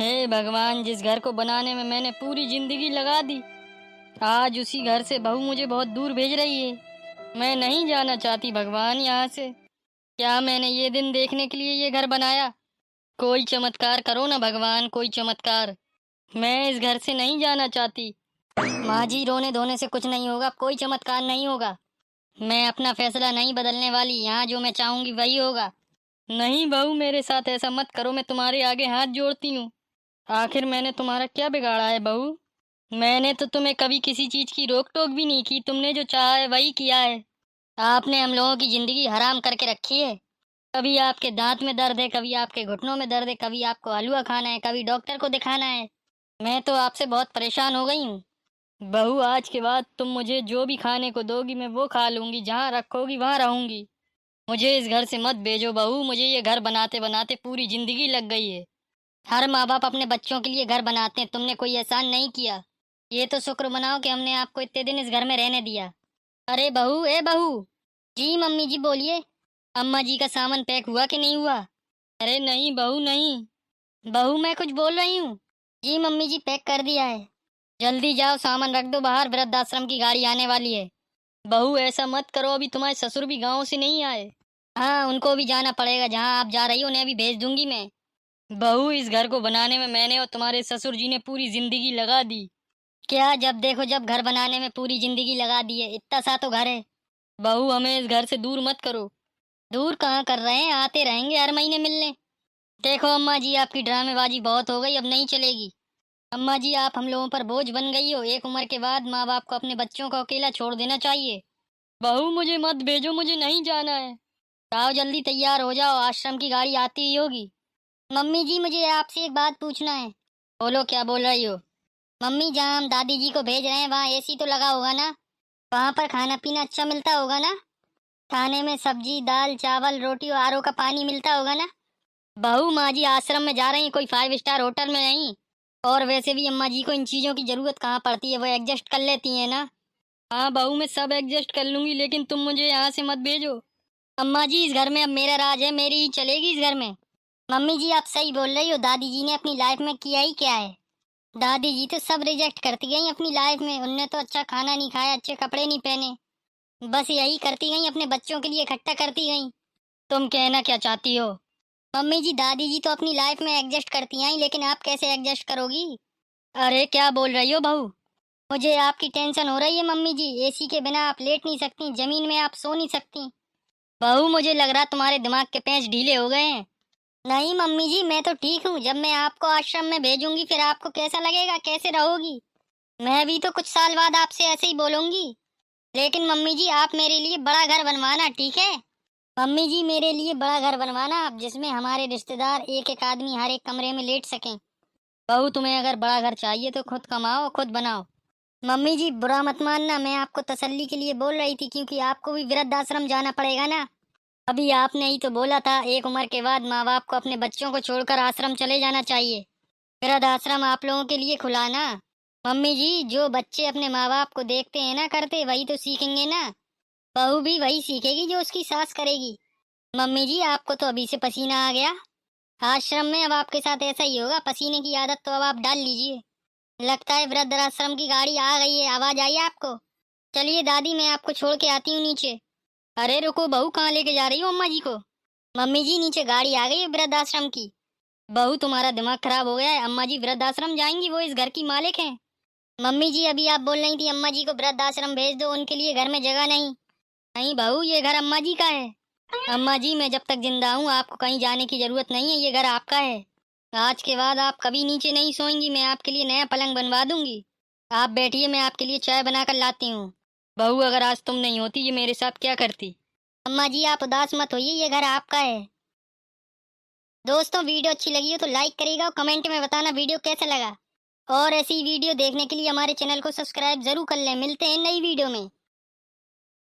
हे भगवान, जिस घर को बनाने में मैंने पूरी जिंदगी लगा दी, आज उसी घर से बहू मुझे बहुत दूर भेज रही है। मैं नहीं जाना चाहती भगवान यहाँ से। क्या मैंने ये दिन देखने के लिए ये घर बनाया? कोई चमत्कार करो ना भगवान, कोई चमत्कार। मैं इस घर से नहीं जाना चाहती। माँ जी, रोने धोने से कुछ नहीं होगा, कोई चमत्कार नहीं होगा। मैं अपना फैसला नहीं बदलने वाली, यहाँ जो मैं चाहूंगी वही होगा। नहीं बहू, मेरे साथ ऐसा मत करो, मैं तुम्हारे आगे हाथ जोड़ती हूँ। आखिर मैंने तुम्हारा क्या बिगाड़ा है बहू? मैंने तो तुम्हें कभी किसी चीज की रोक टोक भी नहीं की, तुमने जो चाहा है वही किया है। आपने हम लोगों की जिंदगी हराम करके रखी है। कभी आपके दांत में दर्द है, कभी आपके घुटनों में दर्द है, कभी आपको हलवा खाना है, कभी डॉक्टर को दिखाना है। मैं तो आपसे बहुत परेशान हो गई हूँ। बहू, आज के बाद तुम मुझे जो भी खाने को दोगी मैं वो खा लूंगी, जहाँ रखोगी वहाँ रहूंगी। मुझे इस घर से मत भेजो बहू, मुझे ये घर बनाते बनाते पूरी जिंदगी लग गई है। हर माँ बाप अपने बच्चों के लिए घर बनाते हैं, तुमने कोई एहसान नहीं किया। ये तो शुक्र मनाओ कि हमने आपको इतने दिन इस घर में रहने दिया। अरे बहू, ए बहू। जी मम्मी जी, बोलिए। अम्मा जी का सामान पैक हुआ कि नहीं हुआ? अरे नहीं बहू, नहीं। बहू, मैं कुछ बोल रही हूँ। जी मम्मी जी, पैक कर दिया है। जल्दी जाओ, सामान रख दो बाहर, वृद्धाश्रम की गाड़ी आने वाली है। बहू, ऐसा मत करो, अभी तुम्हारे ससुर भी गाँव से नहीं आए। हाँ, उनको भी जाना पड़ेगा, जहाँ आप जा रही हो उन्हें भी भेज दूंगी मैं। बहू, इस घर को बनाने में मैंने और तुम्हारे ससुर जी ने पूरी जिंदगी लगा दी। क्या, जब देखो जब घर बनाने में पूरी जिंदगी लगा दी है? इतना सा तो घर है। बहू, हमें इस घर से दूर मत करो। दूर कहाँ कर रहे हैं, आते रहेंगे हर महीने मिलने। देखो अम्मा जी, आपकी ड्रामेबाजी बहुत हो गई, अब नहीं चलेगी। अम्मा जी, आप हम लोगों पर बोझ बन गई हो। एक उम्र के बाद माँ बाप को अपने बच्चों को अकेला छोड़ देना चाहिए। बहू, मुझे मत भेजो, मुझे नहीं जाना है। आओ जल्दी तैयार हो जाओ, आश्रम की गाड़ी आती ही होगी। मम्मी जी, मुझे आपसे एक बात पूछना है। बोलो, क्या बोल रही हो? मम्मी, जहाँ हम दादी जी को भेज रहे हैं वहाँ एसी तो लगा होगा ना? वहाँ पर खाना पीना अच्छा मिलता होगा ना? खाने में सब्जी दाल चावल रोटी और आरओ का पानी मिलता होगा ना? बहू, माँ जी आश्रम में जा रही हैं, कोई 5 स्टार होटल में नहीं। और वैसे भी अम्मा जी को इन चीज़ों की ज़रूरत कहाँ पड़ती है, वो एडजस्ट कर लेती हैं ना। हाँ बहू, मैं सब एडजस्ट कर लूँगी, लेकिन तुम मुझे यहाँ से मत भेजो। अम्मा जी, इस घर में अब मेरा राज है, मेरी ही चलेगी इस घर में। मम्मी जी, आप सही बोल रही हो, दादी जी ने अपनी लाइफ में किया ही क्या है? दादी जी तो सब रिजेक्ट करती गई अपनी लाइफ में, उनने तो अच्छा खाना नहीं खाया, अच्छे कपड़े नहीं पहने, बस यही करती गई, अपने बच्चों के लिए इकट्ठा करती गई। तुम कहना क्या चाहती हो? मम्मी जी, दादी जी तो अपनी लाइफ में एडजस्ट करती आई, लेकिन आप कैसे एडजस्ट करोगी? अरे क्या बोल रही हो बहू? मुझे आपकी टेंशन हो रही है मम्मी जी, एसी के बिना आप लेट नहीं सकती, जमीन में आप सो नहीं सकती। बहू, मुझे लग रहा तुम्हारे दिमाग के पेंच ढीले हो गए हैं। नहीं मम्मी जी, मैं तो ठीक हूँ, जब मैं आपको आश्रम में भेजूंगी फिर आपको कैसा लगेगा, कैसे रहोगी? मैं भी तो कुछ साल बाद आपसे ऐसे ही बोलूंगी। लेकिन मम्मी जी, आप मेरे लिए बड़ा घर बनवाना, ठीक है? मम्मी जी, मेरे लिए बड़ा घर बनवाना आप, जिसमें हमारे रिश्तेदार एक एक आदमी हर एक कमरे में लेट सकें। बहू, तुम्हें अगर बड़ा घर चाहिए तो खुद कमाओ खुद बनाओ। मम्मी जी, बुरा मत मानना, मैं आपको तसल्ली के लिए बोल रही थी, क्योंकि आपको भी वृद्धाश्रम जाना पड़ेगा ना। अभी आपने ही तो बोला था, एक उम्र के बाद माँ बाप को अपने बच्चों को छोड़कर आश्रम चले जाना चाहिए। वृद्धाश्रम आप लोगों के लिए खुला ना। मम्मी जी, जो बच्चे अपने माँ बाप को देखते हैं ना करते, वही तो सीखेंगे ना। बहू भी वही सीखेगी जो उसकी सास करेगी। मम्मी जी, आपको तो अभी से पसीना आ गया। आश्रम में अब आपके साथ ऐसा ही होगा, पसीने की आदत तो अब आप डाल लीजिए। लगता है वृद्धाश्रम की गाड़ी आ गई है, आवाज आई आपको? चलिए दादी, मैं आपको छोड़ के आती हूँ नीचे। अरे रुको बहू, कहाँ लेके जा रही हो अम्मा जी को? मम्मी जी, नीचे गाड़ी आ गई है वृद्धाश्रम की। बहू, तुम्हारा दिमाग खराब हो गया है, अम्मा जी वृद्धाश्रम जाएंगी, वो इस घर की मालिक हैं। मम्मी जी, अभी आप बोल रही थी अम्मा जी को वृद्धाश्रम भेज दो, उनके लिए घर में जगह नहीं। नहीं बहू, ये घर अम्मा जी का है। अम्मा जी, मैं जब तक जिंदा हूँ आपको कहीं जाने की जरूरत नहीं है, ये घर आपका है। आज के बाद आप कभी नीचे नहीं सोएंगी, मैं आपके लिए नया पलंग बनवा दूंगी। आप बैठिए, मैं आपके लिए चाय बनाकर लाती हूँ। बहू, अगर आज तुम नहीं होती ये मेरे साथ क्या करती? अम्मा जी, आप उदास मत होइए, ये घर आपका है। दोस्तों, वीडियो अच्छी लगी हो तो लाइक करिएगा और कमेंट में बताना वीडियो कैसा लगा। और ऐसी वीडियो देखने के लिए हमारे चैनल को सब्सक्राइब जरूर कर लें। मिलते हैं नई वीडियो में।